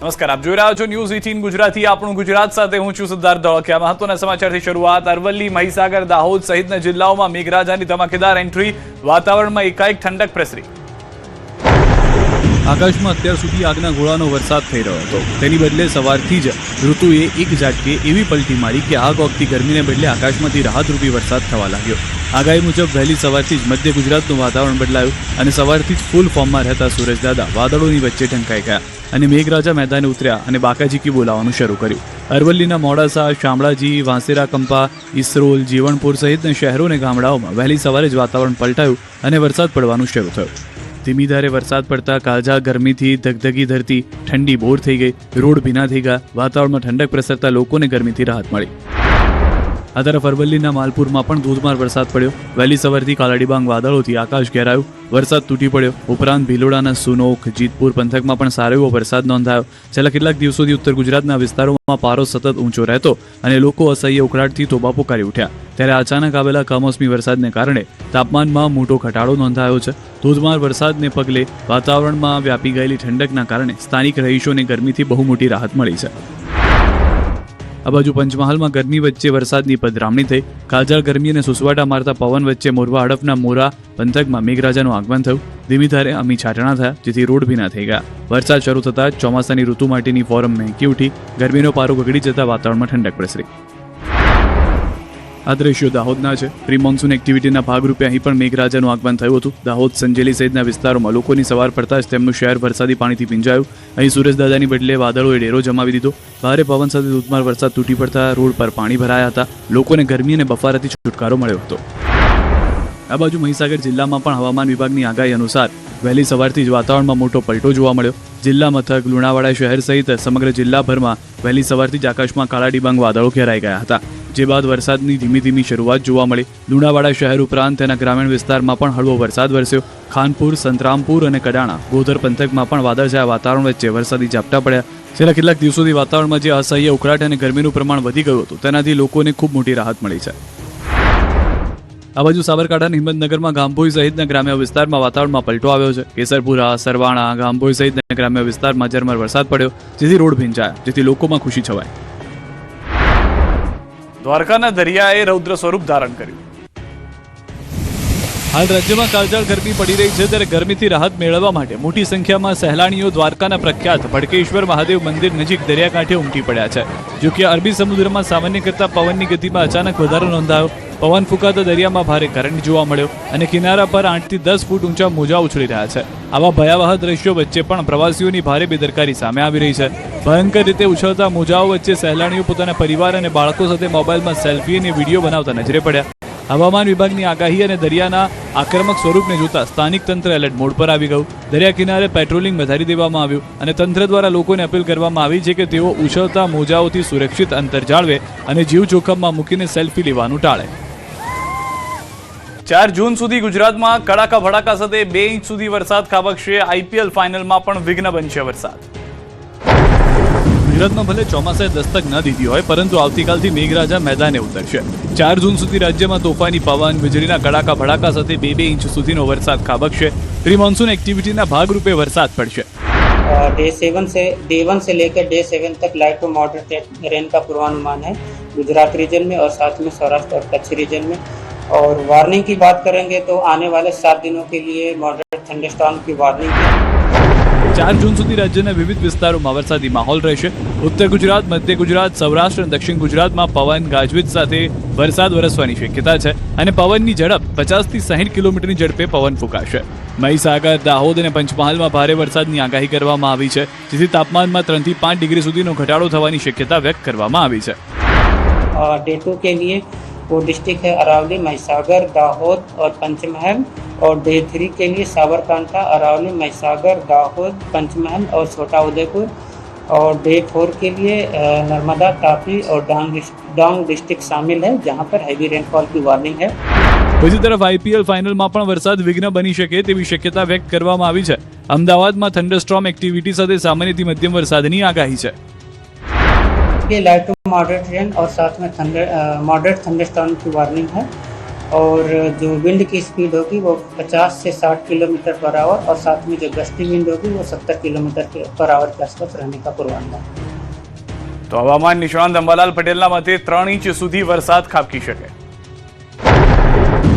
નમસ્કાર, આપ જોઈ રહ્યા છો ન્યૂઝ 18 ગુજરાતી. આપણું ગુજરાત સાથે હું છું સિદ્ધાર્થ ધોળકિયા. મહત્વના સમાચારથી શરૂઆત. અરવલ્લી, મહીસાગર, દાહોદ સહિતના જિલ્લાઓમાં મેઘરાજાની ધમાકેદાર એન્ટ્રી. વાતાવરણમાં એકાએક ઠંડક પ્રસરી. આકાશમાં અત્યાર સુધી આગના ગોળાનો વરસાદ થઈ રહ્યો હતો. તેની બદલે સવારથી જ ઋતુએ એક ઝાટકે એવી પલટી મારી કે આગ ઓગતી ગરમીને બદલે આકાશમાંથી રાહતરૂપી વરસાદ થવા લાગ્યો. આગાહી મુજબ વહેલી સવારથી જ મધ્ય ગુજરાતનું વાતાવરણ બદલાયું અને સવારથી જ ફૂલ ફોર્મમાં રહેતા સૂરજદાદા વાદળોની વચ્ચે ઢંકાઈ ગયા અને મેઘરાજા મેદાને ઉતર્યા અને બાકાજીકી બોલાવવાનું શરૂ કર્યું. અરવલ્લીના મોડાસા, શામળાજી, વાંસેરા કંપા, ઇસરોલ, જીવણપુર સહિતના શહેરો અને ગામડાઓમાં વહેલી સવારે જ વાતાવરણ પલટાયું અને વરસાદ પડવાનું શરૂ થયું. ધીમી ધારે વરસાદ પડતા કાળઝાળ ગરમીથી ધગધગી ધરતી ઠંડી બોર થઈ ગઈ. રોડ ભીના થઈ ગયા. વાતાવરણમાં ઠંડક પ્રસરતા લોકોને ગરમીથી રાહત મળી. આ તરફ અરવલ્લીના માલપુરમાં પણ ધોધમાર વરસાદ પડ્યો. વહેલી સવારથી કાલાડીબાંગ વાદળોથી આકાશ ઘેરાયું. વરસાદ તૂટી પડ્યો. ઉપરાંત ભિલોડાના સુનોક, જીતપુર પંથકમાં પણ સારો એવો વરસાદ નોંધાયો. છેલ્લા કેટલાક દિવસોથી ઉત્તર ગુજરાતના વિસ્તારોમાં પારો સતત ઊંચો રહેતો અને લોકો અસહ્ય ઉકળાટથી તોબા પોકારી ઉઠ્યા. ત્યારે અચાનક આવેલા કમોસમી વરસાદને કારણે તાપમાનમાં મોટો ઘટાડો નોંધાયો છે. ધોધમાર વરસાદને પગલે વાતાવરણમાં વ્યાપી ગયેલી ઠંડકના કારણે સ્થાનિક રહીશોને ગરમીથી બહુ મોટી રાહત મળી છે. આ બાજુ પંચમહાલમાં ગરમી વચ્ચે વરસાદની પધરામણી થઈ. કાળઝાળ ગરમી અને સુસવાટા મારતા પવન વચ્ચે મોરવા હડફના મોરા પંથકમાં મેઘરાજાનું આગમન થયું. ધીમી ધારે અમી છાંટણા થયા, જેથી રોડ ભીના થઈ ગયા. વરસાદ શરૂ થતાં જ ચોમાસાની ઋતુ માટેની ફોરમ મહેકી ઉઠી. ગરમીનો પારો ગગડી જતા વાતાવરણમાં ઠંડક પ્રસરી. આ દ્રશ્યો દાહોદના છે. પ્રી મોન્સૂન એક્ટિવિટીના ભાગરૂપે અહીં પણ મેઘરાજાનું આગમન થયું હતું. દાહોદ, સંજેલી સહિતના વિસ્તારોમાં લોકોની સવાર પડતા જ તેમનું શહેર વરસાદી પાણીથી ભીંજાયું. અહીં સૂરજદાદાની બદલે વાદળોએ ડેરો જમાવી દીધો. ભારે પવન સાથે ધોધમાર વરસાદ તૂટી પડતા રોડ પર પાણી ભરાયા હતા. લોકોને ગરમી અને બફારાથી છુટકારો મળ્યો હતો. આ બાજુ મહીસાગર જિલ્લામાં પણ હવામાન વિભાગની આગાહી અનુસાર વહેલી સવારથી જ વાતાવરણમાં મોટો પલટો જોવા મળ્યો. જિલ્લા મથક લુણાવાડા શહેર સહિત સમગ્ર જિલ્લાભરમાં વહેલી સવારથી જ આકાશમાં કાળાડીબાંગ વાદળો ઘેરાઈ ગયા હતા. જે બાદ વરસાદની ધીમી ધીમી શરૂઆત જોવા મળી. લુણાવાડા શહેર ઉપરાંત તેના ગ્રામીણ વિસ્તારમાં પણ હળવો વરસાદ વરસ્યો. ખાનપુર, સંતરામપુર અને કડાણા, ગોધર પંથકમાં પણ વાદળછાયા વાતાવરણ વચ્ચે વરસાદી ઝાપટા પડ્યા. છેલ્લા કેટલાક દિવસોથી વાતાવરણમાં જે અસહ્ય ઉકળાટ અને ગરમીનું પ્રમાણ વધી ગયું હતું, તેનાથી લોકોને ખૂબ મોટી રાહત મળી છે. આ બાજુ સાબરકાંઠાના હિંમતનગરમાં ગામભોઈ સહિતના ગ્રામ્ય વિસ્તારમાં વાતાવરણમાં પલટો આવ્યો છે. કેસરપુરા, સરવાણા, ગામભોઈ સહિતના ગ્રામ્ય વિસ્તારમાં ઝરમર વરસાદ પડ્યો, જેથી રોડ ભીંજાયા, જેથી લોકોમાં ખુશી છવાઈ. દ્વારકાના દરિયાએ રૌદ્ર સ્વરૂપ ધારણ કર્યું. હાલ રાજ્યમાં કાળઝાળ ગરમી પડી રહી છે, ત્યારે ગરમીથી રાહત મેળવવા માટે મોટી સંખ્યામાં સહેલાણીઓ દ્વારકાના પ્રખ્યાત ભડકેશ્વર મહાદેવ મંદિર નજીક દરિયાકાંઠે ઉમટી પડ્યા છે. જો કે અરબી સમુદ્રમાં સામાન્ય કરતાં પવનની ગતિમાં અચાનક વધારો નોંધાયો. પવન ફૂંકાતા દરિયામાં ભારે કરંટ જોવા મળ્યો અને કિનારા પર 8 થી 10 ફૂટ ઊંચા મોજા ઉછળી રહ્યા છે. આવા ભયાવહ દ્રશ્યો વચ્ચે પણ પ્રવાસીઓની ભારે બેદરકારી સામે આવી રહી છે. ભયંકર રીતે ઉછળતા મોજાઓ વચ્ચે સહેલાણીઓ પોતાના પરિવાર અને બાળકો સાથે મોબાઈલમાં સેલ્ફી અને વિડીયો બનાવતા નજરે પડ્યા. હવામાન વિભાગની આગાહી અને દરિયાના આક્રમક સ્વરૂપને જોતા સ્થાનિક તંત્ર એલર્ટ મોડ પર આવી ગયું. દરિયા કિનારે પેટ્રોલિંગ વધારી દેવામાં આવ્યું અને તંત્ર દ્વારા લોકોને અપીલ કરવામાં આવી છે કે તેઓ ઉછળતા મોજાઓથી સુરક્ષિત અંતર જાળવે અને જીવ જોખમમાં મૂકીને સેલ્ફી લેવાનું ટાળે. 4 જૂન સુધી ગુજરાતમાં કડાકા ભડાકા સાથે 2 ઇંચ સુધી વરસાદ ખાબકશે. આઈપીએલ ફાઇનલમાં પણ વિઘ્ન બનશે વરસાદ. ગુજરાતમાં ભલે ચોમાસાએ દસ્તક ન દીધી હોય, પરંતુ આવતીકાલથી મેઘરાજા મેદાને ઉતરશે. 4 જૂન સુધી રાજ્યમાં તોફાની પવન, વીજળીના કડાકા ભડાકા સાથે 2 ઇંચ સુધીનો વરસાદ ખાબકશે. પ્રી મોન્સૂન एक्टिविटीના ભાગરૂપે વરસાદ પડશે. डे 1 से लेकर डे 7 तक लाइट टू मॉडरेट रेन का पूर्वानुमान है गुजरात रीजन में और साथ में सौराष्ट्र और कच्छ रीजन में. और वार्निंग की बात करेंगे तो आने वाले 7 दिनों के लिए मॉडरेट थंडरस्टॉर्म की वार्निंग है. 4 जून સુધી રાજ્યના વિવિધ વિસ્તારોમાં વરસાદી માહોલ રહેશે. ઉત્તર ગુજરાત, મધ્ય ગુજરાત, સૌરાષ્ટ્ર અને દક્ષિણ ગુજરાતમાં પવન, ગાજવીજ સાથે વરસાદ વરસવાની શક્યતા છે અને પવનની ઝડપ 50 થી 60 કિલોમીટરની ઝડપે પવન ફૂંકાશે. મહીસાગર, દાહોદ અને પંચમહાલમાં ભારે વરસાદની આગાહી કરવામાં આવી છે, જેથી તાપમાનમાં 3 થી 5 ડિગ્રી સુધીનો ઘટાડો થવાની શક્યતા વ્યક્ત કરવામાં આવી છે. डे 2 के लिए वो डिस्ट्रिक्ट है अरावली, महिसागर, दाहोद और पंचमहल. और डे 3 के लिए साबरकांठा, अरावली, महिसागर, दाहोद, पंचमहल और छोटा उदयपुर. और डे 4 के लिए नर्मदा, तापी और डांग डिस्ट्रिक्ट शामिल है, जहां पर हैवी रेनफॉल की वार्निंग है. બીજી તરફ આઈપીએલ ફાઇનલમાં પણ વરસાદ વિઘ્ન બની શકે તેવી શક્યતા વ્યક્ત કરવામાં આવી છે. અમદાવાદમાં થંડરસ્ટોર્મ એક્ટિવિટી સાથે સામાન્યથી મધ્યમ વરસાદની આગાહી છે. ये लाइट टू मॉडरेट रेन और साथ में मॉडरेट थंडरस्टॉर्म की वार्निंग है. और जो विंड की स्पीड होगी वो 50 से 60 किलोमीटर पर आवर और साथ में जो गस्ती विंड होगी वो 70 किलोमीटर पर आवर के आसपास रहने का पूर्वानुमान। તો હવામાન નિષ્ણાંત અંબાલાલ પટેલના મતે 3 ઇંચ સુધી વરસાદ ખાબકી શકે.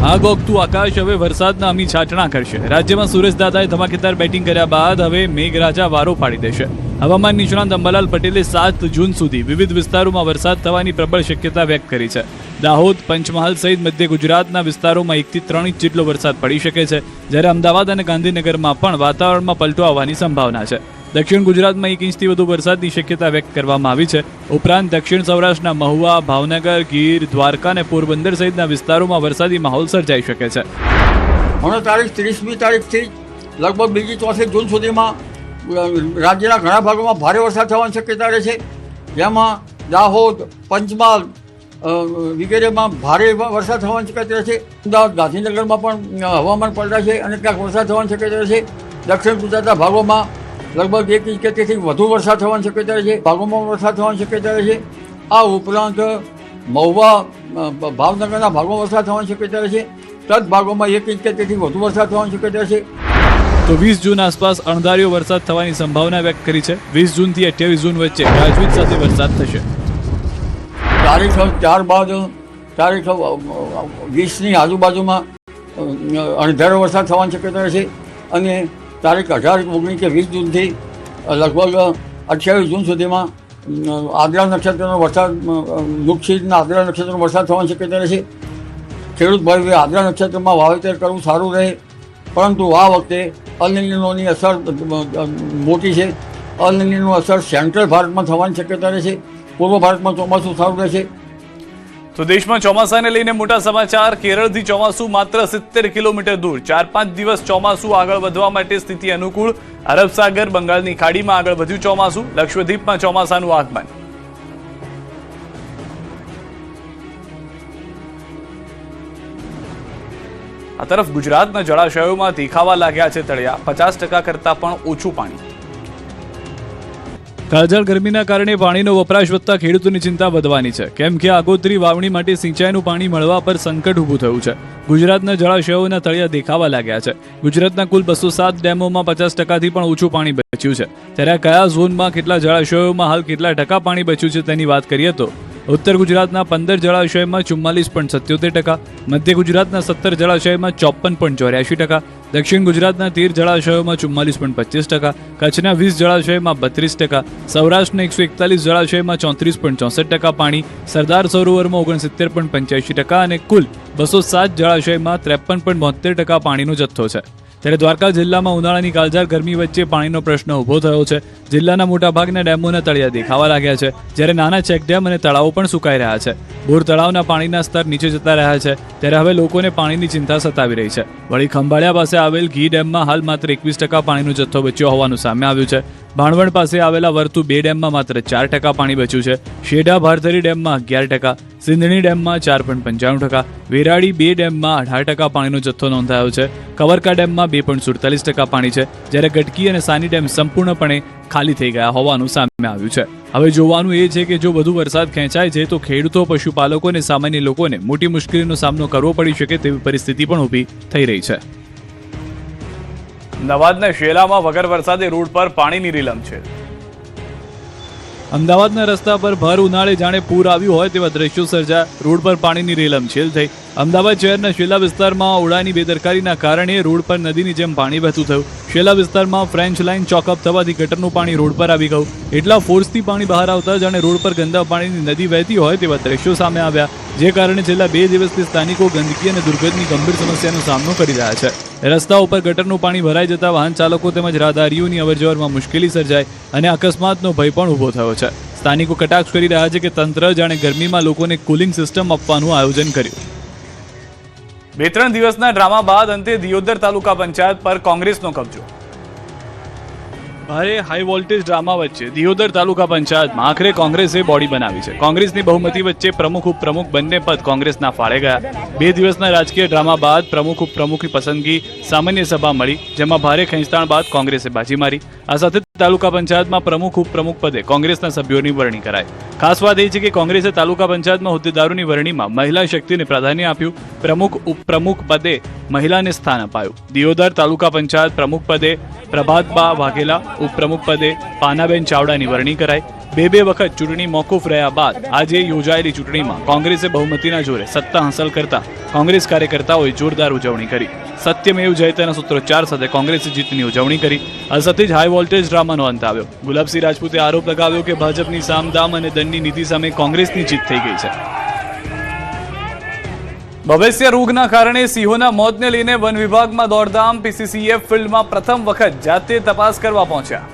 આગ ઓગતું આકાશ હવે વરસાદના અમી છાંટણા કરશે. રાજ્યમાં સુરેશદાદાએ ધમાકેદાર બેટિંગ કર્યા બાદ હવે મેઘરાજા વારો પાડી દેશે. હવામાન નિષ્ણાંત અંબાલાલ પટેલે 7 જૂન સુધી વિવિધ વિસ્તારોમાં વરસાદ થવાની પ્રબળ શક્યતા વ્યક્ત કરી છે. દાહોદ, પંચમહાલ સહિત મધ્ય ગુજરાતના વિસ્તારોમાં 1 થી 3 ઇંચ જેટલો વરસાદ પડી શકે છે, જ્યારે અમદાવાદ અને ગાંધીનગરમાં પણ વાતાવરણમાં પલટો આવવાની સંભાવના છે. દક્ષિણ ગુજરાતમાં 1 ઇંચથી વધુ વરસાદની શક્યતા વ્યક્ત કરવામાં આવી છે. ઉપરાંત દક્ષિણ સૌરાષ્ટ્રના મહુવા, ભાવનગર, ગીર, દ્વારકા અને પોરબંદર સહિતના વિસ્તારોમાં વરસાદી માહોલ સર્જાઈ શકે છે. હમણાં તારીખ 30મી તારીખથી લગભગ 2થી 4 જૂન સુધીમાં રાજ્યના ઘણા ભાગોમાં ભારે વરસાદ થવાની શક્યતા રહે છે, જેમાં દાહોદ, પંચમહાલ વગેરેમાં ભારે વરસાદ થવાની શક્યતા રહે છે. અમદાવાદ, ગાંધીનગરમાં પણ હવામાન પલટાશે અને ક્યાંક વરસાદ થવાની શક્યતા રહે છે. દક્ષિણ ગુજરાતના ભાગોમાં લગભગ 1 ઇંચ કે તેથી વધુ વરસાદ થવાની શક્યતા રહે છે. ભાગોમાં વરસાદ થવાની શક્યતા રહે છે. આ ઉપરાંત મહુવા, ભાવનગરના ભાગોમાં વરસાદ થવાની શક્યતા રહે છે. તદ ભાગોમાં 1 ઇંચ કે તેથી વધુ વરસાદ થવાની શક્યતા રહે છે. તો 20 જૂન આસપાસ અણધાર્યો વરસાદ થવાની સંભાવના વ્યક્ત કરી છે. 20 જૂનથી 28 જૂન વચ્ચે ગાજવીજ સાથે વરસાદ થશે. તારીખ 4 બાદ તારીખ 20ની આજુબાજુમાં અણધાર્યો વરસાદ થવાની શક્યતા રહે છે અને તારીખ 18, 19 કે 20 જૂનથી લગભગ 28 જૂન સુધીમાં આદ્રા નક્ષત્રનો વરસાદ, નુકસીદના આદ્રા નક્ષત્રનો વરસાદ થવાની શક્યતા રહે છે. ખેડૂત ભાઈઓએ આદ્રા નક્ષત્રમાં વાવેતર કરવું સારું રહે, પરંતુ આ વખતે અલ નિનોની અસર મોટી છે. અલ નિનોની અસર સેન્ટ્રલ ભારતમાં થવાની શક્યતા રહે છે. પૂર્વ ભારતમાં ચોમાસું સારું રહેશે. તો દેશમાં ચોમાસાને લઈને મોટા સમાચાર. કેરળથી ચોમાસું માત્ર 70 કિલોમીટર દૂર. 4-5 દિવસ ચોમાસું આગળ વધવા માટે સ્થિતિ અનુકૂળ. અરબ સાગર, બંગાળની ખાડીમાં આગળ વધ્યું ચોમાસું. લક્ષદ્વીપમાં ચોમાસાનું આગમન. આ તરફ ગુજરાતના જળાશયોમાં દેખાવા લાગ્યા છે તળિયા. 50% કરતાં પણ ઓછું પાણી. કાળઝાળ ગરમીના કારણે પાણીનો વપરાશ વધતા ખેડૂતોની ચિંતા વધવાની છે, કેમ કે આગોતરી વાવણી માટે સિંચાઈનું પાણી મળવા પર સંકટ ઊભું થયું છે. ગુજરાતના જળાશયોના તળિયા દેખાવા લાગ્યા છે. ગુજરાતના કુલ 207 ડેમોમાં 50%થી પણ ઓછું પાણી બચ્યું છે. ત્યારે કયા ઝોનમાં કેટલા જળાશયોમાં હાલ કેટલા ટકા પાણી બચ્યું છે તેની વાત કરીએ તો ઉત્તર ગુજરાતના 15 જળાશયમાં 44.77%, મધ્ય ગુજરાતના 17 જળાશયમાં 54.84%, દક્ષિણ ગુજરાતના 13 જળાશયોમાં 44.25%, કચ્છના 20 જળાશયમાં 32%, સૌરાષ્ટ્રના 141 જળાશયમાં 34.64% પાણી, સરદાર સરોવરમાં 69.85% અને કુલ 207 જળાશયમાં 53.72% પાણીનો જથ્થો છે. ત્યારે દ્વારકા જિલ્લામાં ઉનાળાની કાળઝાળ ગરમી વચ્ચે પાણીનો પ્રશ્ન ઊભો થયો છે. જિલ્લાના મોટાભાગના ડેમોના તળિયા દેખાવા લાગ્યા છે, જ્યારે નાના ચેકડેમ અને તળાવો પણ સુકાઈ રહ્યા છે. બોર તળાવના પાણીના સ્તર નીચે જતા રહ્યા છે, ત્યારે હવે લોકોને પાણીની ચિંતા સતાવી રહી છે. વળી ખંભાળિયા પાસે આવેલ ઘી ડેમમાં હાલ માત્ર 21% પાણીનો જથ્થો બચ્યો હોવાનું સામે આવ્યું છે. ભાણવડ પાસે આવેલા વર્તુ 2 ડેમમાં માત્ર 4% પાણી બચ્યું છે. શેઢા ભારતરી ડેમમાં 11%, સિંધણી ડેમમાં 4.95%, વેરાડી 2 ડેમમાં 18% પાણીનો જથ્થો નોંધાયો છે. કવરકા ડેમમાં 2.47% પાણી છે, જ્યારે ગટકી અને સાની ડેમ સંપૂર્ણપણે ખાલી થઈ ગયા હોવાનું સામે આવ્યું છે. હવે જોવાનું એ છે કે જો વધુ વરસાદ ખેંચાય છે તો ખેડૂતો, પશુપાલકો અને સામાન્ય લોકોને મોટી મુશ્કેલીનો સામનો કરવો પડી શકે તેવી પરિસ્થિતિ પણ ઊભી થઈ રહી છે. અમદાવાદના શેલામાં વગર વરસાદે રોડ પર પાણીની રીલમ છે. અમદાવાદના રસ્તા પર ભર ઉનાળે જાણે પૂર આવ્યું હોય તેવા દ્રશ્યો સર્જાયા. રોડ પર પાણીની રેલમછેલ થઈ. અમદાવાદ શહેરના શેલા વિસ્તારમાં ઓળાની બેદરકારીના કારણે રોડ પર નદીની જેમ પાણી વહેતું થયું. શેલા વિસ્તારમાં ફ્રેન્ચ લાઇન ચોકઅપ થવાથી ગટરનું પાણી રોડ પર આવી ગયું. એટલા ફોર્સથી પાણી બહાર આવતા જાણે રોડ પર ગંદા પાણીની નદી વહેતી હોય તેવા દ્રશ્યો સામે આવ્યા, જે કારણે છેલ્લા 2 દિવસથી સ્થાનિકો ગંદકી અને દુર્ગંધની ગંભીર સમસ્યાનો સામનો કરી રહ્યા છે. રસ્તા ઉપર ગટરનું પાણી ભરાઈ જતા વાહન ચાલકો તેમજ રાહદારીઓની અવરજવરમાં મુશ્કેલી સર્જાય અને અકસ્માતનો ભય પણ ઊભો થયો છે. સ્થાનિકો કટાક્ષ કરી રહ્યા છે કે તંત્ર જાણે ગરમીમાં લોકોને કુલિંગ સિસ્ટમ આપવાનું આયોજન કર્યું. 2-3 દિવસના ડ્રામા બાદ અંતે દિયોદર તાલુકા પંચાયત પર કોંગ્રેસનો કબજો. ભારે હાઈ વોલ્ટેજ ડ્રામા વચ્ચે દિયોદર તાલુકા પંચાયતમાં આખરે કોંગ્રેસે બોડી બનાવી છે. કોંગ્રેસની બહુમતી વચ્ચે પ્રમુખ ઉપપ્રમુખ બંને પદ કોંગ્રેસના ફાળે ગયા. 2 દિવસના રાજકીય ડ્રામા બાદ પ્રમુખ ઉપપ્રમુખની પસંદગી સામાન્ય સભા મળી, જેમાં ભારે ખેંચતાણ બાદ કોંગ્રેસે બાજી મારી. આ સાથે તાલુકા પંચાયતમાં પ્રમુખ ઉપપ્રમુખ પદે કોંગ્રેસના સભ્યોની વરણી કરાઈ. ખાસ વાત એ છે કે કોંગ્રેસે તાલુકા પંચાયતમાં હોદ્દેદારોની વરણીમાં મહિલા શક્તિને પ્રાધાન્ય આપ્યું. પ્રમુખ ઉપપ્રમુખ પદે મહિલાને સ્થાન અપાયું. દિયોદર તાલુકા પંચાયત પ્રમુખ પદે પ્રભાતબા વાઘેલા, ઉપપ્રમુખ પદે પાનાબેન ચાવડાની વરણી કરાઈ. 2 વખત ચૂંટણી મોકૂફ રહ્યા બાદ આજે યોજાયેલી ચૂંટણીમાં કોંગ્રેસે બહુમતીના જોરે સત્તા હાંસલ કરતા કોંગ્રેસ કાર્યકર્તાઓએ જોરદાર ઉજવણી કરી. સત્યમેવ જયતેના સૂત્રોચ્ચાર સાથે કોંગ્રેસે જીતની ઉજવણી કરી. આ સાથે જ હાઈ વોલ્ટેજ ડ્રામાનો અંત આવ્યો. ગુલાબસિંહ રાજપૂતે આરોપ લગાવ્યો કે ભાજપની સામદામ અને દંડની નીતિ સામે કોંગ્રેસની જીત થઈ ગઈ છે. ભવેશ્ય રોગના કારણે સિંહોના મોતને લઈને વન વિભાગમાં દોડધામ. પીસીસીએફ ફિલ્ડમાં પ્રથમ વખત જાતે તપાસ કરવા પહોંચ્યા.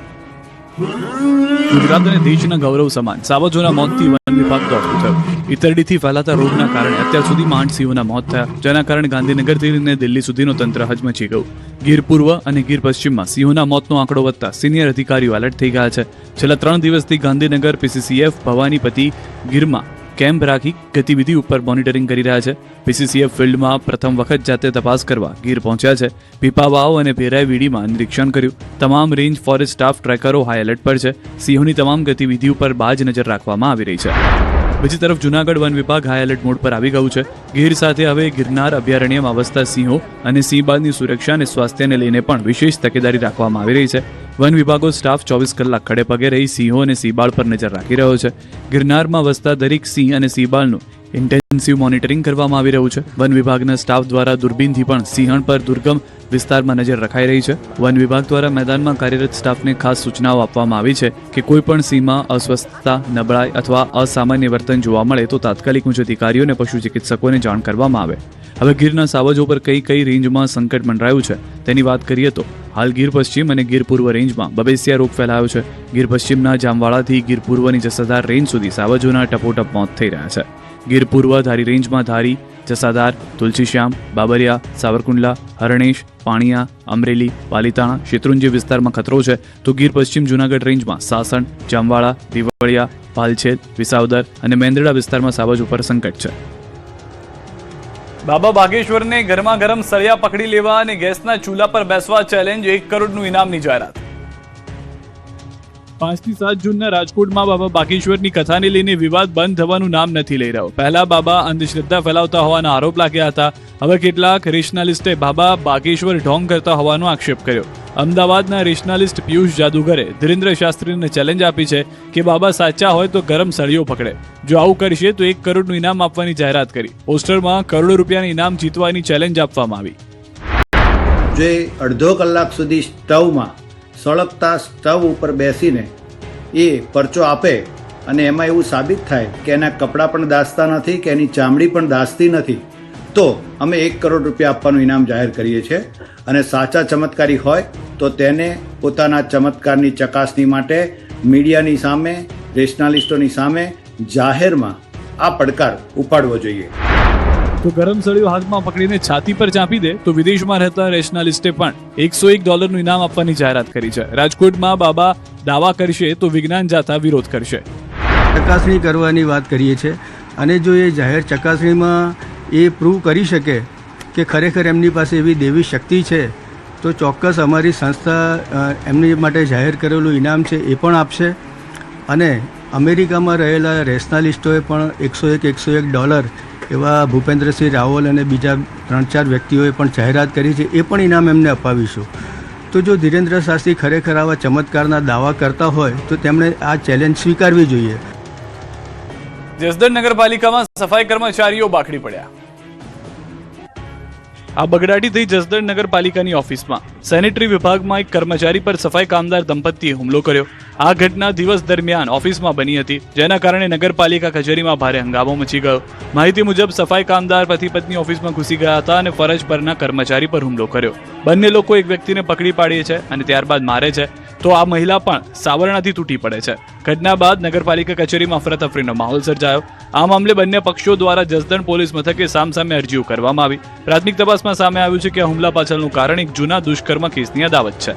ગુજરાત અને દેશના ગૌરવ સમાન સાવજોના મોતથી વન વિભાગ દોડતું થયું. ઈતરડીથી ફેલાતા રોગના કારણે અત્યાર સુધીમાં 8 સિંહોના મોત થયા, જેના કારણે ગાંધીનગરથી લઈને દિલ્હી સુધીનું તંત્ર હચમચી ગયું. ગીર પૂર્વ અને ગીર પશ્ચિમમાં સિંહોના મોતનો આંકડો વધતા સિનિયર અધિકારીઓ એલર્ટ થઈ ગયા છે. છેલ્લા 3 દિવસથી ગાંધીનગર પીસીસીએફ ભવાનીપતિ ગીરમાં કેમ્પ રાખી ગતિવિધિ ઉપર મોનિટરિંગ કરી રહ્યા છે. પીસીસીએફ ફિલ્ડમાં પ્રથમ વખત જાતે તપાસ કરવા ગીર પહોંચ્યા છે. પીપાવાવ અને ભેરાઈવીડીમાં નિરીક્ષણ કર્યું. તમામ રેન્જ ફોરેસ્ટ સ્ટાફ ટ્રેકરો હાઈ એલર્ટ પર છે. સિંહોની તમામ ગતિવિધિ ઉપર બાજ નજર રાખવામાં આવી રહી છે. બીજી તરફ જૂનાગઢ વન વિભાગ હાઈ એલર્ટ મોડ પર આવી ગયું છે. ગીર સાથે હવે ગિરનાર અભયારણ્યમાં વસતા સિંહો અને સિંહબાળની સુરક્ષા અને સ્વાસ્થ્યને લઈને પણ વિશેષ તકેદારી રાખવામાં આવી રહી છે. વન વિભાગો સ્ટાફ 24 કલાક ખડે પગે રહી સિંહો અને સિંહબાળ પર નજર રાખી રહ્યો છે. ગિરનારમાં વસતા દરેક સિંહ અને સિંહબાળનું ઇન્ટેન્સિવ મોનિટરિંગ કરવામાં આવી રહ્યું છે. વન વિભાગના સ્ટાફ દ્વારા દૂરબીનથી પણ સિંહણ પર દુર્ગમ વિસ્તારમાં નજર રખાઈ રહી છે. વન વિભાગ દ્વારા મેદાનમાં કાર્યરત સ્ટાફને ખાસ સૂચનાઓ આપવામાં આવી છે કે કોઈ પણ સિંહમાં અસ્વસ્થતા, નબળાઈ અથવા અસામાન્ય વર્તન જોવા મળે તો તાત્કાલિક ઉચ્ચ અધિકારીઓ અને પશુ ચિકિત્સકોને જાણ કરવામાં આવે. હવે ગીરના સાવજો પર કઈ રેન્જમાં સંકટ મંડરાયું છે તેની વાત કરીએ તો હાલ ગીર પશ્ચિમ અને ગીર પૂર્વ રેન્જમાં બબેસિયા રોગ ફેલાયો છે. ગીર પશ્ચિમના જામવાળાથી ગીર પૂર્વની જસાધાર રેન્જ સુધી સાવજોના ટપોટપ મોત થઈ રહ્યા છે. ગીર પૂર્વ ધારી રેન્જમાં ધારી, જસાધાર, તુલસીશ્યામ, બાબરિયા, સાવરકુંડલા, હરણેશ, પાણીયા, અમરેલી, પાલીતાણા, શેત્રુંજી વિસ્તારમાં ખતરો છે, તો ગીર પશ્ચિમ જૂનાગઢ રેન્જમાં સાસણ, જામવાળા, દીવળિયા, ભાલછેદ, વિસાવદર અને મેંદરડા વિસ્તારમાં સાવજ ઉપર સંકટ છે. બાબા બાગેશ્વરને ગરમા ગરમ સળિયા પકડી લેવા અને ગેસના ચૂલા પર બેસવા ચેલેન્જ 1 કરોડનું ઇનામની જાહેરાત. 5 થી 7 જૂનના રાજકોટમાં બાબા બાગેશ્વરની કથાને લઈને વિવાદ બંધ થવાનું નામ નથી લઈ રહ્યો. પહેલા બાબા અંધશ્રદ્ધા ફેલાવતા હોવાના આરોપ લાગ્યા હતા. હવે કેટલાક રેશનાલિસ્ટે બાબા બાગેશ્વર ઢોંગ કરતા હોવાનો આક્ષેપ કર્યો. અમદાવાદના રેશનાલિસ્ટ પિયુષ જાદુગરે ધીરેન્દ્ર શાસ્ત્રીને ચેલેન્જ આપી છે કે બાબા સાચા હોય તો ગરમ સળિયો પકડે. જો આવું કરશે તો 1 કરોડનું ઇનામ આપવાની જાહેરાત કરી. પોસ્ટરમાં કરોડો રૂપિયાનું ઇનામ જીતવાની ચેલેન્જ આપવામાં આવી. જે અડધો કલાક સુધી સ્ટવમાં સળગતા સ્ટવ ઉપર બેસીને એ પરચો આપે અને એમાં એવું સાબિત થાય કે એના કપડાં પણ દાઝતા નથી કે એની ચામડી પણ દાઝતી નથી, તો અમે 1 કરોડ રૂપિયા આપવાનું ઇનામ જાહેર કરીએ છીએ. અને સાચા ચમત્કારી હોય તો તેને પોતાના ચમત્કારની ચકાસણી માટે મીડિયાની સામે, રેશનાલિસ્ટોની સામે જાહેરમાં આ પડકાર ઉપાડવો જોઈએ. તો ગરમ સળિયો હાથમાં પકડીને છાતી પર ચાંપી દે તો વિદેશમાં રહેતા રેશનાલિસ્ટે પણ $101નું ઇનામ આપવાની જાહેરાત કરી છે. રાજકોટમાં બાબા દાવા કરશે તો વિજ્ઞાન જાથા વિરોધ કરશે. ચકાસણી કરવાની વાત કરીએ છીએ અને જો એ જાહેર ચકાસણીમાં એ પ્રૂવ કરી શકે કે ખરેખર એમની પાસે એવી દેવી શક્તિ છે તો ચોક્કસ અમારી સંસ્થા એમની માટે જાહેર કરેલું ઇનામ છે એ પણ આપશે. અને અમેરિકામાં રહેલા રેશનાલિસ્ટોએ પણ $101 એવા ભૂપેન્દ્રસિંહ રાવલ અને બીજા 3-4 વ્યક્તિઓએ પણ જાહેરાત કરી છે, એ પણ ઇનામ એમને અપાવીશું. તો જો ધીરેન્દ્ર શાસ્ત્રી ખરેખર આવા ચમત્કારના દાવા કરતા હોય તો તેમણે આ ચેલેન્જ સ્વીકારવી જોઈએ. જસદણ નગરપાલિકામાં સફાઈ કર્મચારીઓ બાખડી પડ્યા. આ બગડાટી થઈ જસદણ નગરપાલિકાની ઓફિસમાં. સેનેટરી વિભાગમાં એક કર્મચારી પર સફાઈ કામદાર દંપતીએ હુમલો કર્યો. આ ઘટના દિવસ દરમિયાન ઓફિસમાં બની હતી, જેના કારણે નગરપાલિકા કચેરીમાં ભારે હંગામો મચી ગયો. માહિતી મુજબ સફાઈ કામદાર પતિ પત્ની ઓફિસમાં ઘૂસી ગયા હતા અને ફરજ પરના કર્મચારી પર હુમલો કર્યો. બંને લોકો એક વ્યક્તિને પકડી પાડે છે અને ત્યારબાદ મારે છે, તો આ મહિલા પણ સાવરણાથી તૂટી પડે છે. ઘટના બાદ નગરપાલિકા કચેરીમાં અફરાતફરીનો માહોલ સર્જાયો. આ મામલે બંને પક્ષો દ્વારા જસદણ પોલીસ મથકે સામસામે અરજીઓ કરવામાં આવી. પ્રાથમિક તપાસમાં સામે આવ્યું છે કે આ હુમલા પાછળનું કારણ એક જૂના દુષ્કર્મ કેસની અદાવત છે.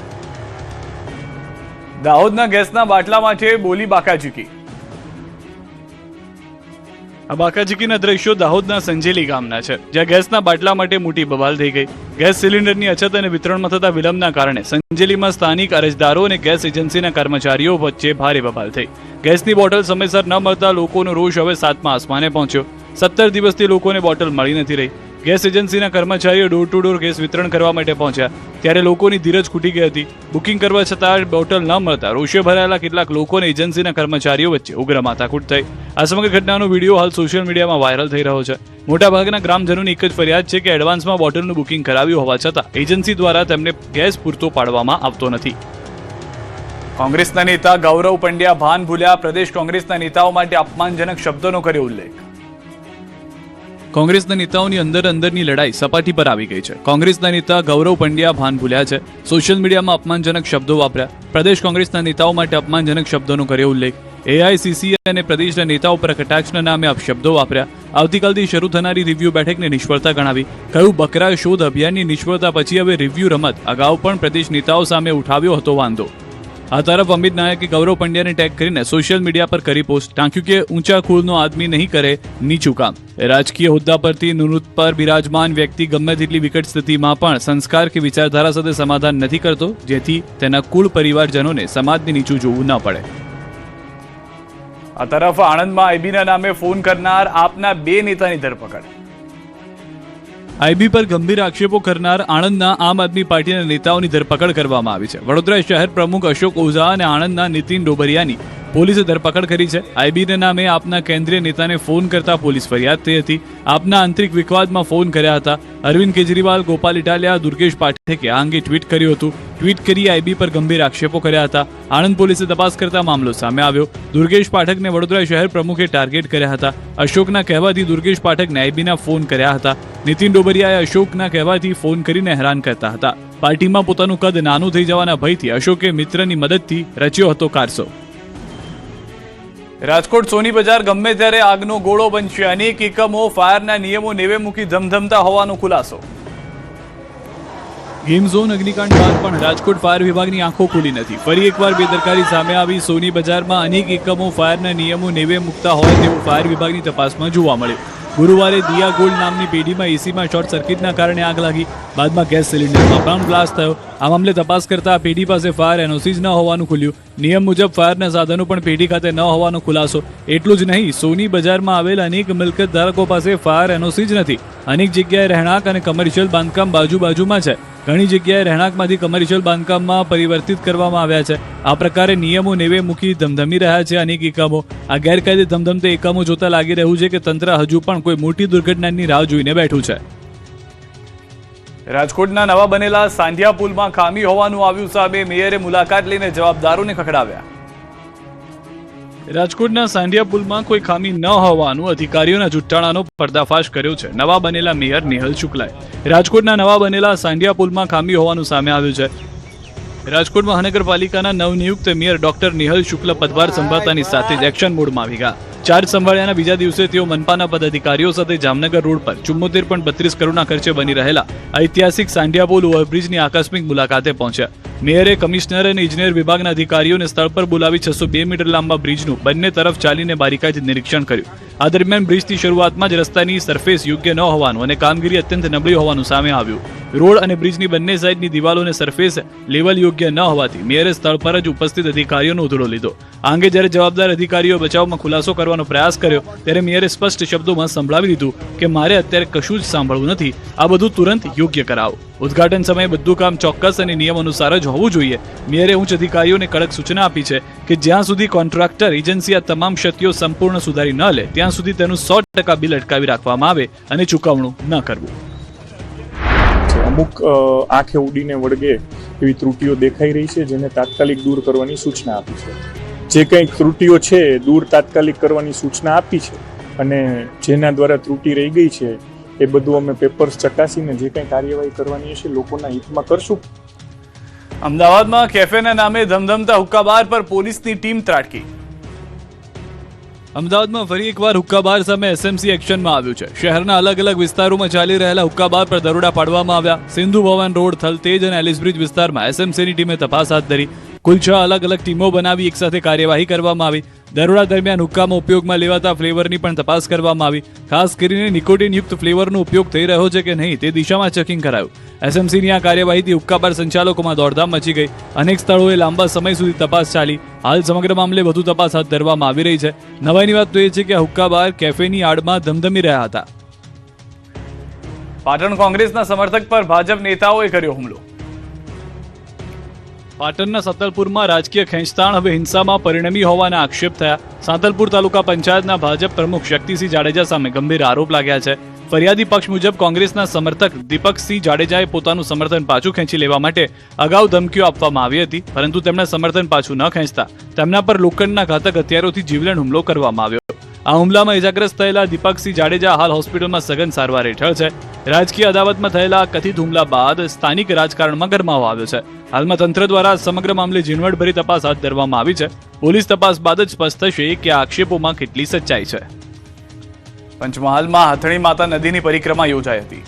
દાહોદના ગેસના બાટલા માટે બોલી બાકાચીકી. આ બાકાચીકીના દ્રશ્યો દાહોદના સંજેલી ગામના છે, જ્યાં ગેસના બાટલા માટે મોટી બબાલ થઈ ગઈ. ગેસ સિલિન્ડરની અછત અને વિતરણમાં થતા વિલંબના કારણે સંજેલીમાં સ્થાનિક અરજદારો અને ગેસ એજન્સીના કર્મચારીઓ વચ્ચે ભારે બબાલ થઈ. ગેસની બોટલ સમયસર ન મળતા લોકોનો રોષ હવે 7મા આસમાને પહોંચ્યો. 17 દિવસથી લોકોને બોટલ મળી નથી રહી. ગેસ એજન્સીના કર્મચારીઓ ડોર ટુ ડોર ગેસ વિતરણ કરવા માટે પહોંચ્યા, ત્યારે લોકોની ધીરજ ખૂટી ગઈ હતી. બુકિંગ કરવા છતાં બોટલ ન મળતા રોષે ભરાયેલા કેટલાક લોકો અને એજન્સીના કર્મચારીઓ વચ્ચે ઉગ્ર માથાકૂટ થઈ. આ સમગ્ર ઘટનાનો વિડીયો હાલ સોશિયલ મીડિયામાં વાયરલ થઈ રહ્યો છે. મોટાભાગના ગ્રામજનોની એક જ ફરિયાદ છે કે એડવાન્સમાં બોટલનું બુકિંગ કરાવ્યું હોવા છતાં એજન્સી દ્વારા તેમને ગેસ પૂરતો પાડવામાં આવતો નથી. કોંગ્રેસના નેતા ગૌરવ પંડ્યા ભાન ભૂલ્યા. પ્રદેશ કોંગ્રેસના નેતાઓ માટે અપમાનજનક શબ્દોનો કર્યો ઉલ્લેખ. કોંગ્રેસના નેતાઓની અંદરની લડાઈ સપાટી પર આવી ગઈ છે. કોંગ્રેસના નેતા ગૌરવ પંડ્યા ભાન ભૂલ્યા છે. સોશિયલ મીડિયામાં અપમાનજનક શબ્દો વાપર્યા. પ્રદેશ કોંગ્રેસના નેતાઓ માટે અપમાનજનક શબ્દોનો કર્યો ઉલ્લેખ. એઆઈસીસી અને પ્રદેશના નેતાઓ પર કટાક્ષના નામે અપશબ્દો વાપર્યા. આવતીકાલથી શરૂ થનારી રિવ્યુ બેઠકને નિષ્ફળતા ગણાવી. કહ્યું બકરા શોધ અભિયાનની નિષ્ફળતા પછી હવે રિવ્યુ રમત. અગાઉ પણ પ્રદેશ નેતાઓ સામે ઉઠાવ્યો હતો વાંધો. આ તરફ અમિત નાયકે ગૌરવ પંડ્યાને ટેગ કરીને સોશિયલ મીડિયા પર કરી પોસ્ટ. ટાંક્યું કે ઊંચા કુળનો આદમી નહીં કરે નીચું કામ. રાજકીય હોદ્દા પરથી નિવૃત્ત પર બિરાજમાન વ્યક્તિ ગમે તેટલી વિકટ સ્થિતિમાં પણ સંસ્કાર કે વિચારધારા સાથે સમાધાન નથી કરતો, જેથી તેના કુળ પરિવારજનોને સમાજને નીચું જોવું ન પડે. આ તરફ આણંદમાં આઈબીના નામે ફોન કરનાર આપના 2 નેતાની ધરપકડ. આઈબી પર ગંભીર આક્ષેપો કરનાર આણંદના આમ આદમી પાર્ટીના નેતાઓની ધરપકડ કરવામાં આવી છે. વડોદરા શહેર પ્રમુખ અશોક ઓઝા અને આણંદના નીતિન ડોબરિયાની પોલીસે ધરપકડ કરી છે. આઈબીના નામે આપના કેન્દ્રીય નેતાને ફોન કરતા પોલીસ ફરિયાદ થઈ હતી. આપના આંતરિક વિવાદમાં ફોન કર્યા હતા. અરવિંદ કેજરીવાલ, ગોપાલ ઇટાલિયા, દુર્ગેશ પાઠકે આ અંગે ટ્વીટ કર્યું હતું. ટ્વીટ કરી આઈબી પર ગંભીર આક્ષેપો કર્યા હતા. આણંદ પોલીસે તપાસ કરતા મામલો સામે આવ્યો. દુર્ગેશ પાઠકને વડોદરા શહેર પ્રમુખે ટાર્ગેટ કર્યા હતા. અશોકના કહેવાથી દુર્ગેશ પાઠકને આઈબીના ફોન કર્યા હતા. નીતિન ડોબરિયાએ અશોકના કહેવાથી ફોન કરીને હેરાન કરતા હતા. પાર્ટીમાં પોતાનું કદ નાનું થઈ જવાના ભયથી અશોકે મિત્રની મદદથી રચ્યો હતો કારસો. રાજકોટ સોની બજાર ગમે ત્યારે આગનો ગોળો બનશે. અનેક એકમો ફાયરના નિયમો નેવે મૂકી ધમધમતા હોવાનો ખુલાસો. ગેમ ઝોન અગ્નિકાંડ બાદ પણ રાજકોટ ફાયર વિભાગની આંખો ખુલી નથી. ફરી એકવાર બેદરકારી સામે આવી. સોની બજારમાં અનેક એકમો ફાયરના નિયમો નેવે મૂકતા હોય તેવું ફાયર વિભાગની તપાસમાં જોવા મળ્યું. ગુરુવારે દિયા ગોલ્ડ નામની પેઢીમાં એસીમાં શોર્ટ સર્કિટના કારણે આગ લાગી. બાદમાં ગેસ સિલિન્ડરમાં પણ બ્લાસ્ટ થયો. આ મામલે તપાસ કરતા પેઢી પાસે ફાયર એનઓસી જ ન હોવાનું ખુલ્યું. નિયમ મુજબ ફાયરના સાધનો પણ પેઢી ખાતે ન હોવાનો ખુલાસો. એટલું જ નહીં, સોની બજારમાં આવેલ અનેક મિલકત ધારકો પાસે ફાયર એનઓસી જ નથી. અનેક જગ્યાએ રહેણાંક અને કમર્શિયલ બાંધકામ બાજુમાં છે. ઘણી જગ્યાએ રહેણાંકમાંથી કમર્શિયલ બાંધકામમાં પરિવર્તિત કરવામાં આવ્યા છે. આ પ્રકારે નિયમો નેવે મૂકી ધમધમી રહ્યા છે અનેક એકમો. આ ગેરકાયદે ધમધમતે એકમો જોતા લાગી રહ્યું છે કે તંત્ર હજુ પણ કોઈ મોટી દુર્ઘટનાની રાહ જોઈને બેઠું છે. રાજકોટના નવા બનેલા સાંઢિયા પુલમાં ખામી હોવાનું આવ્યું સામે. મેયરે મુલાકાત લઈને જવાબદારોને ખખડાવ્યા. રાજકોટના સાંઢિયા પુલમાં કોઈ ખામી ન હોવાનું અધિકારીઓના જુઠ્ઠાણાનો પર્દાફાશ કર્યો છે નવા બનેલા મેયર નિહલ શુક્લાએ. રાજકોટના નવા બનેલા સાંઢિયા પુલમાં ખામી હોવાનું સામે આવ્યું છે. રાજકોટ મહાનગરપાલિકાના નવનિયુક્ત મેયર ડોક્ટર નિહલ શુક્લ પદભાર સંભાળતાની સાથે જ એક્શન મોડમાં આવી ગયા. ચાર્જ સંભાળ્યાના બીજા દિવસે તેઓ મનપાના પદાધિકારીઓ સાથે જામનગર રોડ પર 74.32 કરોડના ખર્ચે બની રહેલા ઐતિહાસિક સાંઢિયા પુલ ઓવરબ્રિજની આકસ્મિક મુલાકાતે પહોંચ્યા. મેયરે કમિશનર અને ઇજનેર વિભાગના અધિકારીઓને સ્થળ પર બોલાવી 602 મીટર લાંબા બ્રિજનું બંને તરફ ચાલીને બારીકાઈથી નિરીક્ષણ કર્યું. આ દરમિયાન બ્રિજની શરૂઆતમાં જ રસ્તાની સરફેસ યોગ્ય ન હોવાનું અને કામગીરી અત્યંત નબળી હોવાનું સામે આવ્યું. રોડ અને બ્રિજની બંને સાઈડની દિવાલો અને સરફેસ લેવલ યોગ્ય ન હોવાથી મેયરે સ્થળ પર જ ઉપસ્થિત અધિકારીઓનો ઉધડો લીધો. આ અંગે જ્યારે જવાબદાર અધિકારીઓ બચાવમાં ખુલાસો કરવાનો પ્રયાસ કર્યો ત્યારે મેયરે સ્પષ્ટ શબ્દોમાં સંભળાવી દીધું કે મારે અત્યારે કશું જ સાંભળવું નથી. આ બધું તુરંત યોગ્ય કરાવો. ઉદ્ઘાટન સમયે બધું કામ ચોક્કસ અને નિયમ અનુસાર જ હોવું જોઈએ. મેયરે ઉચ્ચ અધિકારીઓને કડક સૂચના આપી છે કે જ્યાં સુધી કોન્ટ્રાક્ટર એજન્સી આ તમામ ક્ષતિઓ સંપૂર્ણ સુધારી ન લે ત્યાં સુધી તેનું 100% બિલ અટકાવી રાખવામાં આવે અને ચૂકવણું ન કરવું. અમુક આંખે ઉડીને વળગે એવી ત્રુટીઓ દેખાઈ રહી છે, જેને તાત્કાલિક દૂર કરવાની સૂચના આપી છે. જે કંઈક ત્રુટીઓ છે દૂર તાત્કાલિક કરવાની સૂચના આપી છે અને જેના દ્વારા ત્રુટી રહી ગઈ છે એ બધું અમે પેપર્સ ચકાસીને જે કંઈ કાર્યવાહી કરવાની હશે લોકોના હિતમાં કરશું. અમદાવાદમાં કેફેના નામે ધમધમતા હુક્કાબાર પર પોલીસની ટીમ ત્રાટકી. અમદાવાદમાં ફરી એકવાર હુક્કાબાર સામે એસએમસી એક્શનમાં આવ્યું છે. શહેરના અલગ અલગ વિસ્તારોમાં ચાલી રહેલા હુક્કાબાર પર દરોડા પાડવામાં આવ્યા. સિંધુ ભવન રોડ, થલતેજ અને એલિસ બ્રિજ વિસ્તારમાં એસએમસીની ટીમે તપાસ હાથ ધરી. કુલ 6 અલગ અલગ ટીમો બનાવી એકસાથે કાર્યવાહી કરવામાં આવી. દરોડા દરમિયાન હુક્કામાં ઉપયોગમાં લેવાતા ફ્લેવરની પણ તપાસ કરવામાં આવી. ખાસ કરીને નિકોટિનયુક્ત ફ્લેવરનો ઉપયોગ થઈ રહ્યો છે કે નહીં તે દિશામાં ચેકિંગ કરાયું. એસએમસીની આ કાર્યવાહીથી હુક્કા બાર સંચાલકોમાં દોડધામ મચી ગઈ. અનેક સ્થળોએ લાંબા સમય સુધી તપાસ ચાલી. હાલ સમગ્ર મામલે વધુ તપાસ હાથ ધરવામાં આવી રહી છે. નવાઈની વાત તો એ છે કે આ હુક્કા બાર કેફેની આડમાં ધમધમી રહ્યા હતા. પાટણ કોંગ્રેસના સમર્થક પર ભાજપ નેતાઓએ કર્યો હુમલો. પાટણના સાંતલપુરમાં રાજકીય ખેંચતાણ હવે હિંસામાં પરિણમી હોવાના આક્ષેપ થયા. સાંતલપુર તાલુકા પંચાયતના ભાજપ પ્રમુખ શક્તિસિંહ જાડેજા સામે ગંભીર આરોપ લાગ્યા છે. ફરિયાદી પક્ષ મુજબ કોંગ્રેસના સમર્થક દીપકસિંહ જાડેજાએ પોતાનું સમર્થન પાછું ખેંચી લેવા માટે અગાઉ ધમકીઓ આપવામાં આવી હતી, પરંતુ તેમણે સમર્થન પાછું ન ખેંચતા તેમના પર લોખંડના ઘાતક હથિયારોથી જીવલેણ હુમલો કરવામાં આવ્યો. આ હુમલામાં ઇજાગ્રસ્ત થયેલા દીપકસિંહ જાડેજા હાલ હોસ્પિટલમાં સઘન સારવાર હેઠળ છે. રાજકીય અદાવતમાં થયેલા કથિત હુમલા બાદ સ્થાનિક રાજકારણમાં ગરમાવો આવ્યો છે. હાલમાં તંત્ર દ્વારા સમગ્ર મામલે ઝીણવટભરી તપાસ હાથ ધરવામાં આવી છે. પોલીસ તપાસ બાદ જ સ્પષ્ટ થશે કે આ આક્ષેપોમાં કેટલી સચ્ચાઈ છે. પંચમહાલમાં હાથણી માતા નદીની પરિક્રમા યોજાઈ હતી.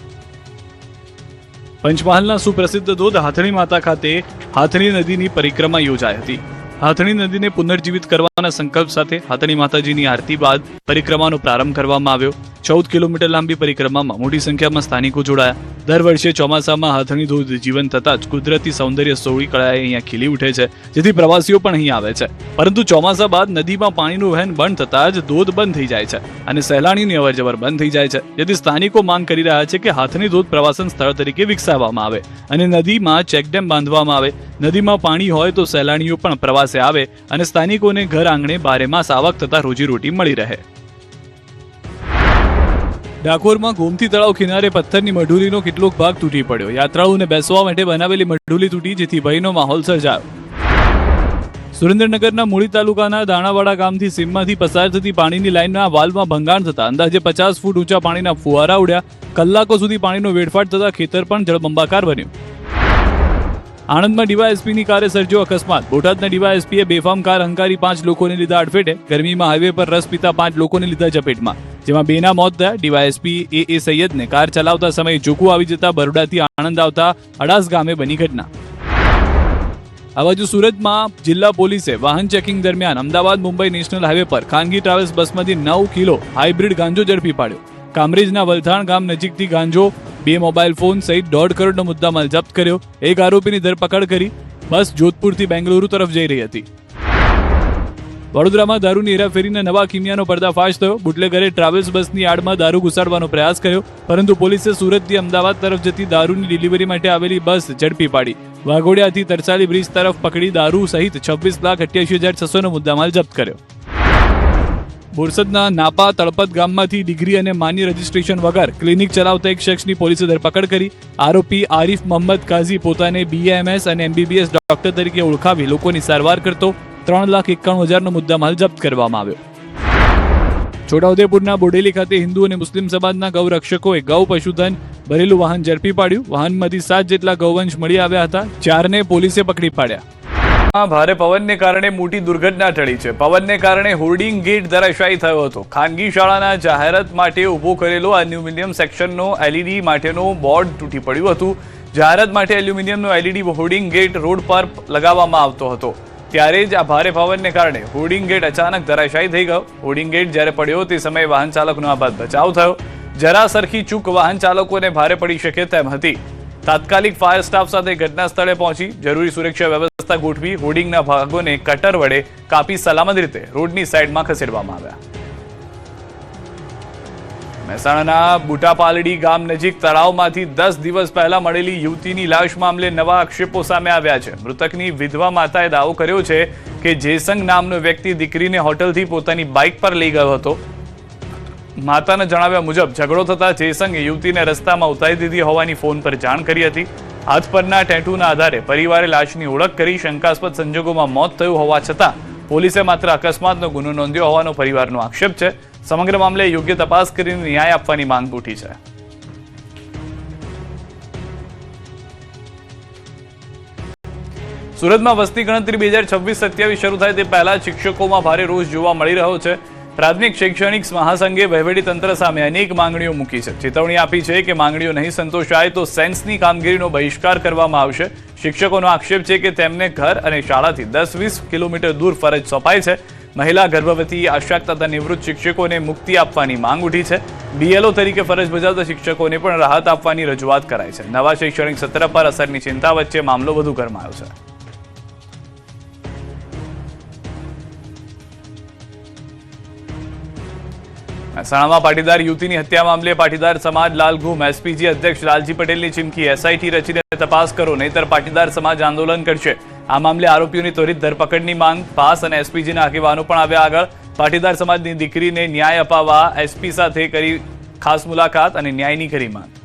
પંચમહાલના સુપ્રસિદ્ધ ધોધ હાથણી માતા ખાતે હાથણી નદીની પરિક્રમા યોજાઈ હતી. હાથણી નદીને પુનર્જીવિત કરવાના સંકલ્પ સાથે હાથણી માતાજીની આરતી બાદ પરિક્રમાનો પ્રારંભ કરવામાં આવ્યો. 14 કિલોમીટર લાંબી પરિક્રમામાં મોટી સંખ્યામાં સ્થાનિકો જોડાયા. દર વર્ષે ચોમાસામાં હાથણી ધોધ જીવન થતાં જ કુદરતી સૌંદર્ય સોળી કળાએ અહીંયા ખીલી ઉઠે છે, જેથી પ્રવાસીઓ પણ અહીં આવે છે. પરંતુ ચોમાસા બાદ નદીમાં પાણીનું વહેણ બંધ થતાં જ ધોધ બંધ થઈ જાય છે અને સહેલાણીની અવરજવર બંધ થઈ જાય છે, જેથી સ્થાનિકો માંગ કરી રહ્યા છે કે હાથણી ધોધ પ્રવાસન સ્થળ તરીકે વિકસાવવામાં આવે અને નદીમાં ચેકડેમ બાંધવામાં આવે. નદીમાં પાણી હોય તો સહેલાણીઓ પણ પ્રવાસે આવે અને સ્થાનિકોને ઘર આંગણે બારેમાસ આવક તથા રોજીરોટી મળી રહે. ડાકોરમાં ગોમતી તળાવ કિનારે પથ્થરની મઢુલીનો કેટલોક ભાગ તૂટી પડ્યો. યાત્રાળુઓને બેસવા માટે બનાવેલી મઢુલી તૂટી, જેથી ભયનો માહોલ સર્જાયો. સુરેન્દ્રનગરના મૂળી તાલુકાના દાણાવાડા ગામથી સીમમાંથી પસાર થતી પાણીની લાઇનના વાલ્વમાં ભંગાણ થતા અંદાજે 50 ફૂટ ઊંચા પાણીના ફુવારા ઉડ્યા. કલાકો સુધી પાણીનો વેડફાટ થતા ખેતર પણ જળબંબાકાર બન્યું. આણંદમાં ડીવાયએસપીની કારે સર્જ્યો અકસ્માત. બોટાદના ડીવાયએસપીએ બેફામ કાર હંકારી 5 લોકોને લીધા અડફેટે. ગરમીમાં હાઈવે પર રસ પીતા 5 લોકોને લીધા ઝપેટમાં, જેમાં 2ના મોત થયા. ડીવાયએસપી એ સૈયદને કાર ચલાવતા સમયે જોખું આવી જતા બરોડાથી આણંદ આવતા અડાસ ગામે બની ઘટના. આ બાજુ સુરતમાં જિલ્લા પોલીસે વાહન ચેકિંગ દરમિયાન અમદાવાદ મુંબઈ નેશનલ હાઈવે પર ખાનગી ટ્રાવેલ્સ બસમાંથી 9 કિલો હાઇબ્રિડ ગાંજો ઝડપી પાડ્યો. કામરેજના વલથાણ ગામ નજીકથી ગાંજો, 2 મોબાઈલ ફોન સહિત 1.5 કરોડનો મુદ્દામાલ જપ્ત કર્યો. એક આરોપીની ધરપકડ કરી. બસ જોધપુરથી બેંગલુરુ તરફ જઈ રહી હતી. વડોદરામાં દારૂની હેરાફેરીના નવા કિમિયાનો પર્દાફાશ થયો. બુટલેગરે ટ્રાવેલ્સ બસની આડમાં દારૂ ઘુસાડવાનો પ્રયાસ કર્યો, પરંતુ પોલીસે સુરતથી અમદાવાદ તરફ જતી દારૂની ડિલિવરી માટે આવેલી બસ ઝડપી પાડી. વાઘોડિયાથી તરસાલી બ્રિજ તરફ પકડી દારૂ સહિત 26,88,600નો મુદ્દામાલ જપ્ત કર્યો. બોરસદના નાપા તળપત ગામમાંથી ડિગ્રી અને માન્ય રજીસ્ટ્રેશન વગર ક્લિનિક ચલાવતા એક શખ્સની પોલીસે ધરપકડ કરી. આરોપી આરિફ મોહમ્મદ કાઝી પોતાને BAMS અને MBBS ડોક્ટર તરીકે ઓળખાવી લોકોની સારવાર કરતો. 3,91,000નો મુદ્દામાલ જપ્ત કરવામાં આવ્યો. છોટાઉદેપુરના બોડેલી ખાતે હિન્દુ અને મુસ્લિમ સમાજના ગૌરક્ષકોએ ગૌ પશુધન ભરેલું વાહન ઝડપી પાડ્યું. વાહનમાંથી 7 જેટલા ગૌવંશ મળી આવ્યા હતા. 4ને પોલીસે પકડી પાડ્યા. ભારે પવનને કારણે મોટી દુર્ઘટના ટળી છે. પવનને કારણે હોર્ડિંગ ગેટ ધરાશાયી થયો હતો. ખાનગી શાળાના જાહેરાત માટે ઉભો કરેલો એલ્યુમિનિયમ સેક્શનનો LED માટેનો બોર્ડ તૂટી પડ્યું હતું. જાહેરાત માટે એલ્યુમિનિયમનો LED હોર્ડિંગ ગેટ રોડ પર લગાવવામાં આવતો હતો. ત્યારે જ આ ભારે પવનને કારણે હોર્ડિંગ ગેટ અચાનક ધરાશાયી થઈ ગયો. હોર્ડિંગ ગેટ જ્યારે પડ્યો તે સમયે વાહન ચાલકનો આબાદ બચાવ થયો. જરા સરખી ચૂક વાહન ચાલકોને ભારે પડી શકે તેમ હતી. તાત્કાલિક ફાયર સ્ટાફ સાથે ઘટના સ્થળે પહોંચી જરૂરી સુરક્ષા વ્યવસ્થા ગોઠવી હોર્ડિંગના ભાગોને કટર વડે કાપી સલામત રીતે રોડની સાઈડમાં ખસેડવામાં આવ્યા. મહેસાણાના બુટાપાલડી ગામ નજીક તળાવમાંથી 10 દિવસ પહેલા મળેલી યુવતીની લાશ મામલે નવા આક્ષેપો સામે આવ્યા છે. મૃતકની વિધવા માતાએ દાવો કર્યો છે કે જેસંગ નામનો વ્યક્તિ દીકરીને હોટલથી પોતાની બાઇક પર લઈ ગયો હતો. માતાના જણાવ્યા મુજબ ઝઘડો થતા જેસંગે યુવતીને રસ્તામાં ઉતારી દીધી હોવાની ફોન પર જાણ કરી હતી. હાથ પરના ટેટુના આધારે પરિવારે લાશની ઓળખ કરી શંકાસ્પદ સંજોગોમાં મોત થયું હોવા છતાં પોલીસે માત્ર અકસ્માતનો ગુનો નોંધ્યો હોવાનો પરિવારનો આક્ષેપ છે. સમગ્ર મામલે યોગ્ય તપાસ કરીને ન્યાય આપવાની માંગ ઉઠી છે. સુરતમાં વસ્તી ગણતરી 2026-27 શરૂ થાય તે પહેલા શિક્ષકોમાં ભારે રોષ જોવા મળી રહ્યો છે. પ્રાથમિક શૈક્ષણિક મહાસંઘે વહીવટીતંત્ર સામે અનેક માંગણીઓ મૂકી છે. ચેતવણી આપી છે કે માંગણીઓ નહીં સંતોષાય તો સેન્સની કામગીરીનો બહિષ્કાર કરવામાં આવશે. શિક્ષકોનો આક્ષેપ છે કે તેમને ઘર અને શાળાથી 10-20 કિલોમીટર દૂર ફરજ સોંપાઈ છે. મહિલા, ગર્ભવતી, અશક્ત તથા નિવૃત્ત શિક્ષકોને મુક્તિ આપવાની માંગ ઉઠી છે. BLO તરીકે ફરજ બજાવતા શિક્ષકોને પણ રાહત આપવાની રજૂઆત કરાઈ છે. નવા શૈક્ષણિક સત્ર પર અસરની ચિંતા વચ્ચે મામલો વધુ ગરમાયો છે. મહેસાણામાં પાટીદાર યુવતીની હત્યા મામલે પાટીદાર સમાજ લાલઘુમ, SPG અધ્યક્ષ લાલજી પટેલની ચીમકી. SIT રચીને તપાસ કરો, નહીતર પાટીદાર સમાજ આંદોલન કરશે. આ મામલે આરોપીઓની ત્વરિત ધરપકડની માંગ. પાસ અને SPGના આગેવાનો પણ આવ્યા આગળ. પાટીદાર સમાજની દીકરીને ન્યાય અપાવવા SP સાથે કરી ખાસ મુલાકાત અને ન્યાયની કરી માંગ.